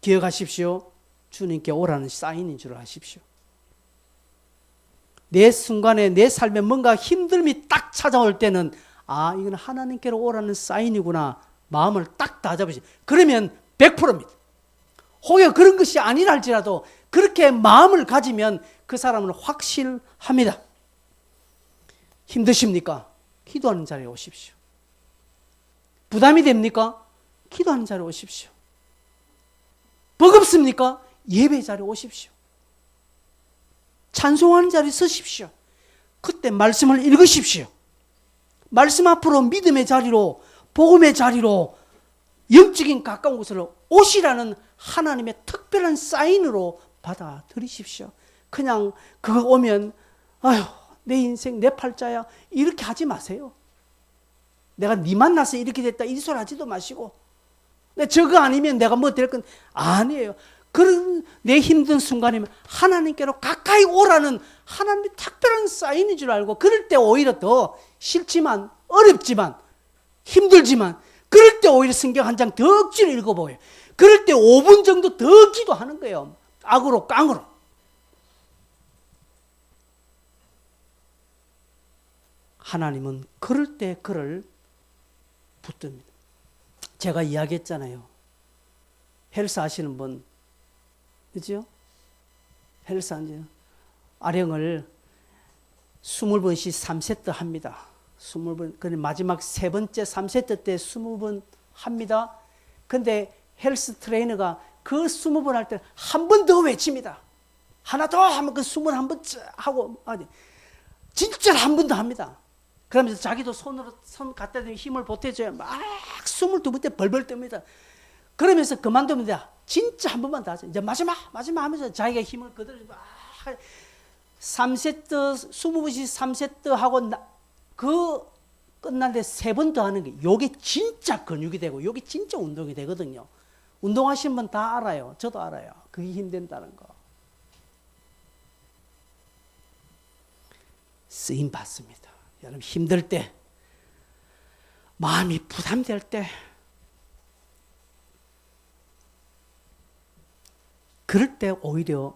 기억하십시오. 주님께 오라는 사인인 줄 아십시오. 내 순간에, 내 삶에 뭔가 힘듦이 딱 찾아올 때는 이건 하나님께로 오라는 사인이구나. 마음을 딱 다잡으시. 그러면 100%입니다. 혹여 그런 것이 아니라 할지라도 그렇게 마음을 가지면 그 사람은 확실합니다. 힘드십니까? 기도하는 자리에 오십시오. 부담이 됩니까? 기도하는 자리에 오십시오. 버겁습니까? 예배 자리에 오십시오. 찬송하는 자리에 서십시오. 그때 말씀을 읽으십시오. 말씀 앞으로 믿음의 자리로, 복음의 자리로 영적인 가까운 곳으로 오시라는 하나님의 특별한 사인으로 받아들이십시오. 그냥 그거 오면 아휴 내 인생 내 팔자야 이렇게 하지 마세요. 내가 네 만나서 이렇게 됐다 이 소리 하지도 마시고 저거 아니면 내가 뭐 될 건 아니에요. 그런 내 힘든 순간이면 하나님께로 가까이 오라는 하나님의 특별한 사인인 줄 알고 그럴 때 오히려 더 싫지만 어렵지만 힘들지만 그럴 때 오히려 성경 한 장 더 억지로 읽어보여요. 그럴 때 5분 정도 더 기도하는 거예요. 악으로 깡으로. 하나님은 그럴 때 그를 붙듭니다. 제가 이야기했잖아요. 헬스 하시는 분, 그죠? 헬스 하죠. 아령을 20번씩 3세트 합니다. 20번, 그래 마지막 세 번째 3세트 때 20번 합니다. 근데 헬스 트레이너가 그 20번 할 때 한 번 더 외칩니다. 하나 더 하면 그 20번 한 번 하고, 진짜 한 번 더 합니다. 그러면서 자기도 손 갖다 대고 힘을 보태줘야 막 22번 때 벌벌 뜹니다. 그러면서 그만두면 돼. 진짜 한 번만 더 하죠. 이제 마지막 하면서 자기가 힘을 그대로 막 3세트, 20번씩 3세트 하고 그 끝날 때 3번 더 하는 게 요게 진짜 근육이 되고 요게 진짜 운동이 되거든요. 운동하시는 분 다 알아요. 저도 알아요. 그게 힘든다는 거. 쓰임 받습니다. 여러분 힘들 때, 마음이 부담될 때, 그럴 때 오히려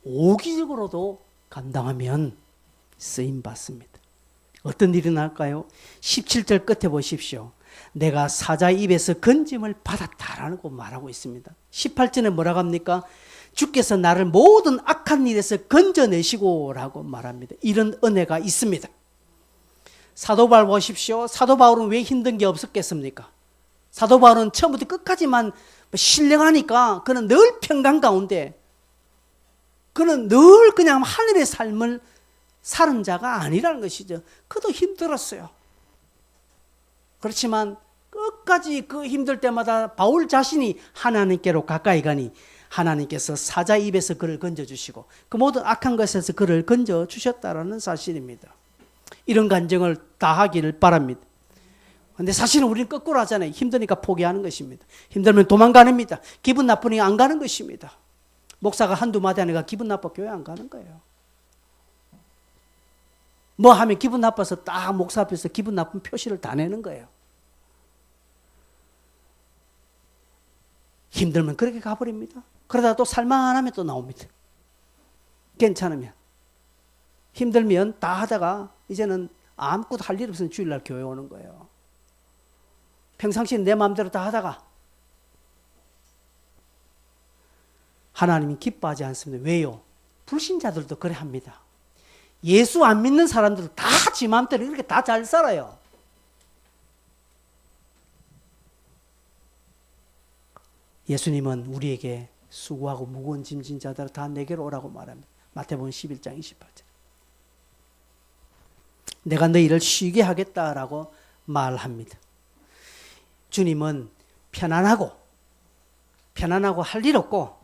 오기적으로도 감당하면 쓰임 받습니다. 어떤 일이 날까요? 17절 끝에 보십시오. 내가 사자의 입에서 건짐을 받았다라고 말하고 있습니다. 18절에 뭐라고 합니까? 주께서 나를 모든 악한 일에서 건져내시고 라고 말합니다. 이런 은혜가 있습니다. 사도 바울 보십시오. 사도 바울은 왜 힘든 게 없었겠습니까? 사도 바울은 처음부터 끝까지만 신령하니까 그는 늘 평강 가운데 그는 늘 그냥 하늘의 삶을 사는 자가 아니라는 것이죠. 그도 힘들었어요. 그렇지만 끝까지 그 힘들 때마다 바울 자신이 하나님께로 가까이 가니 하나님께서 사자 입에서 그를 건져주시고 그 모든 악한 것에서 그를 건져주셨다는 사실입니다. 이런 간증을 다 하기를 바랍니다. 근데 사실은 우리는 거꾸로 하잖아요. 힘드니까 포기하는 것입니다. 힘들면 도망가냅니다. 기분 나쁘니까 안 가는 것입니다. 목사가 한두 마디 하니까 기분 나빠 교회 안 가는 거예요. 뭐 하면 기분 나빠서 딱 목사 앞에서 기분 나쁜 표시를 다 내는 거예요. 힘들면 그렇게 가버립니다. 그러다 또 살만하면 또 나옵니다. 괜찮으면. 힘들면 다 하다가 이제는 아무것도 할 일 없으면 주일날 교회 오는 거예요. 평상시에 내 마음대로 다 하다가 하나님이 기뻐하지 않습니다. 왜요? 불신자들도 그래 합니다. 예수 안 믿는 사람들은 다 지 마음대로 이렇게 다 잘 살아요. 예수님은 우리에게 수고하고 무거운 짐진 자들 다 내게로 오라고 말합니다. 마태복음 11장 28절. 내가 너희를 쉬게 하겠다라고 말합니다. 주님은 편안하고 할 일 없고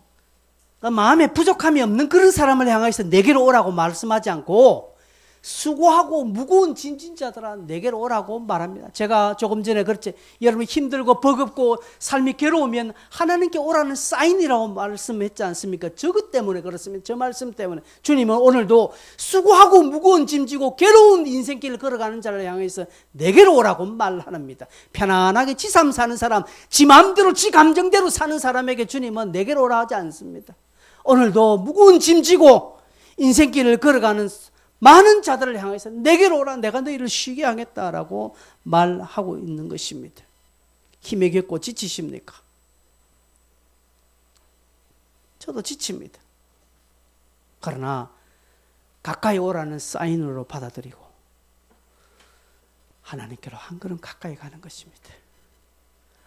마음에 부족함이 없는 그런 사람을 향해서 내게로 오라고 말씀하지 않고 수고하고 무거운 짐진 자들아 내게로 오라고 말합니다. 제가 조금 전에 그랬지. 여러분 힘들고 버겁고 삶이 괴로우면 하나님께 오라는 사인이라고 말씀했지 않습니까? 저것 때문에 그렇습니다. 저 말씀 때문에 주님은 오늘도 수고하고 무거운 짐지고 괴로운 인생길을 걸어가는 자를 향해서 내게로 오라고 말합니다. 편안하게 지 삶 사는 사람, 지 마음대로 지 감정대로 사는 사람에게 주님은 내게로 오라 하지 않습니다. 오늘도 무거운 짐지고 인생길을 걸어가는 많은 자들을 향해서 내게로 오라, 내가 너희를 쉬게 하겠다라고 말하고 있는 것입니다. 힘에 겹고 지치십니까? 저도 지칩니다. 그러나 가까이 오라는 사인으로 받아들이고 하나님께로 한 걸음 가까이 가는 것입니다.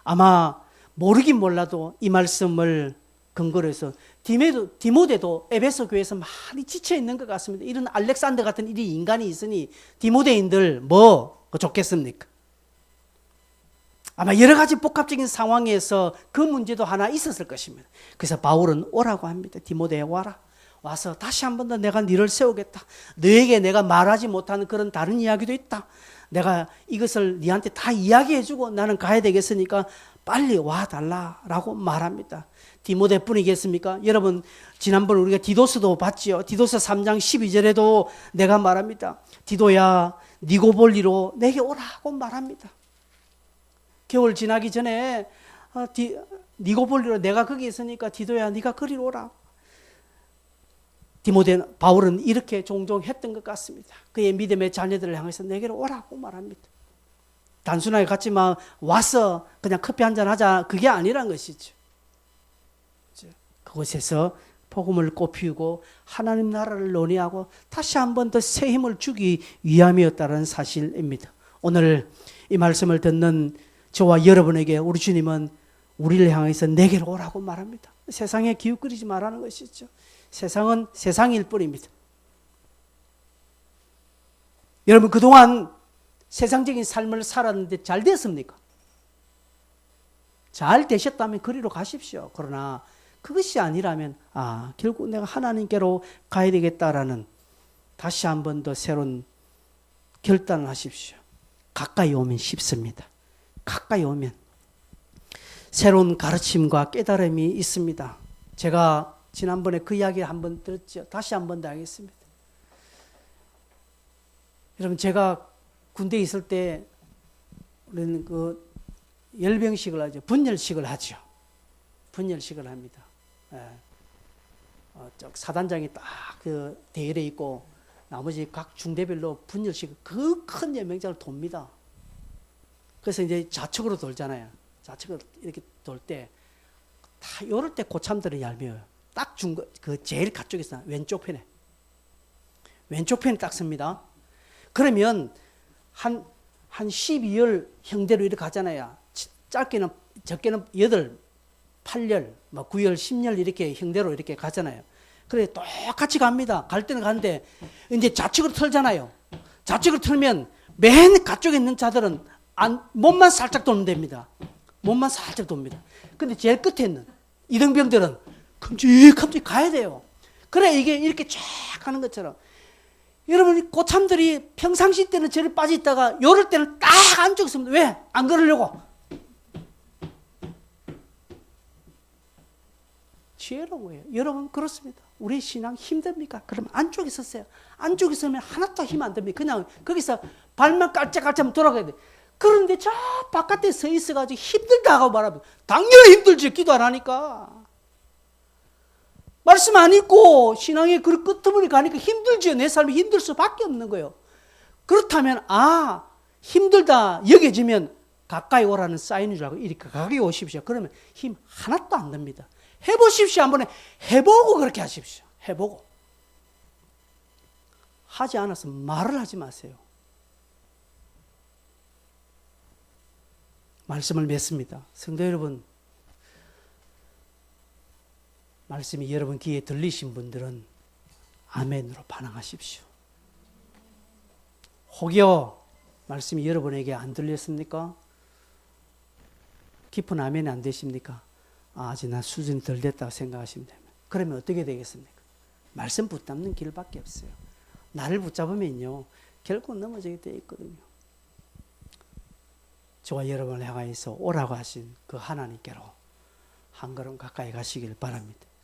아마 모르긴 몰라도 이 말씀을 근거로 해서 디모데도 에베소 교회에서 많이 지쳐 있는 것 같습니다. 이런 알렉산더 같은 이 인간이 있으니 디모데인들 뭐 좋겠습니까? 아마 여러 가지 복합적인 상황에서 그 문제도 하나 있었을 것입니다. 그래서 바울은 오라고 합니다. 디모데에 와라. 와서 다시 한 번 더 내가 너를 세우겠다. 너에게 내가 말하지 못하는 그런 다른 이야기도 있다. 내가 이것을 너한테 다 이야기해주고 나는 가야 되겠으니까 빨리 와달라라고 말합니다. 디모데뿐이겠습니까? 여러분 지난번 우리가 디도스도 봤지요. 디도스 3장 12절에도 내가 말합니다. 디도야 니고볼리로 내게 오라고 말합니다. 겨울 지나기 전에 니고볼리로 내가 거기 있으니까 디도야 네가 거리로 오라. 바울은 이렇게 종종 했던 것 같습니다. 그의 믿음의 자녀들을 향해서 내게로 오라고 말합니다. 단순하게 같이 막 와서 그냥 커피 한잔 하자 그게 아니란 것이죠. 그곳에서 복음을 꽃피우고 하나님 나라를 논의하고 다시 한 번 더 새 힘을 주기 위함이었다는 사실입니다. 오늘 이 말씀을 듣는 저와 여러분에게 우리 주님은 우리를 향해서 내게로 오라고 말합니다. 세상에 기웃거리지 말라는 것이죠. 세상은 세상일 뿐입니다. 여러분 그동안 세상적인 삶을 살았는데 잘 됐습니까? 잘 되셨다면 그리로 가십시오. 그러나 그것이 아니라면 결국 내가 하나님께로 가야 되겠다라는 다시 한 번 더 새로운 결단을 하십시오. 가까이 오면 쉽습니다. 가까이 오면 새로운 가르침과 깨달음이 있습니다. 제가 지난번에 그 이야기 한번 들었죠. 다시 한 번 더 하겠습니다. 여러분 제가 군대에 있을 때 우리는 그 열병식을 하죠. 분열식을 하죠. 분열식을 합니다. 사단장이 딱 그 대열에 있고 나머지 각 중대별로 분열식 그 큰 연맹장을 돕니다. 그래서 이제 좌측으로 돌잖아요. 좌측으로 이렇게 돌 때 다 요럴 때 고참들은 얄미워요. 딱 그 제일 가쪽에서 왼쪽 편에 딱 씁니다. 그러면 한 12열 형대로 이렇게 가잖아요. 짧게는 적게는 8, 8열, 9열, 10열 이렇게 형대로 이렇게 가잖아요. 그래 똑같이 갑니다. 갈 때는 가는데 이제 좌측으로 털잖아요. 좌측으로 털면 맨 가쪽에 있는 자들은 몸만 살짝 돌면 됩니다. 몸만 살짝 돕니다. 근데 제일 끝에 있는 이등병들은 큼직큼직 가야 돼요. 그래 이게 이렇게 쫙 가는 것처럼 여러분 고참들이 평상시 때는 저리 빠져있다가 요럴 때는 딱 안쪽에 있습니다. 왜? 안 그러려고. 지혜로운 거예요. 여러분 그렇습니다. 우리 신앙 힘듭니까? 그러면 안쪽에 있었어요. 안쪽에 있으면 하나도 힘 안 듭니다. 그냥 거기서 발만 깔짝깔짝 돌아가야 돼. 그런데 저 바깥에 서 있어가지고 힘들다고 말하면 당연히 힘들지. 기도 안 하니까. 말씀 안 읽고 신앙의 그 끄트머리 가니까 힘들지요. 내 삶이 힘들 수밖에 없는 거예요. 그렇다면 힘들다 여겨지면 가까이 오라는 사인인 줄 알고 이렇게 가까이 오십시오. 그러면 힘 하나도 안 듭니다. 해보십시오. 한번 해보고 그렇게 하십시오. 해보고. 하지 않아서 말을 하지 마세요. 말씀을 맺습니다. 성도 여러분, 말씀이 여러분 귀에 들리신 분들은 아멘으로 반응하십시오. 혹여 말씀이 여러분에게 안 들렸습니까? 깊은 아멘이 안 되십니까? 아직 나 수준이 덜 됐다고 생각하시면 됩니다. 그러면 어떻게 되겠습니까? 말씀 붙잡는 길밖에 없어요. 나를 붙잡으면요 결국 넘어지게 돼 있거든요. 저와 여러분을 향하여서 오라고 하신 그 하나님께로 한 걸음 가까이 가시길 바랍니다.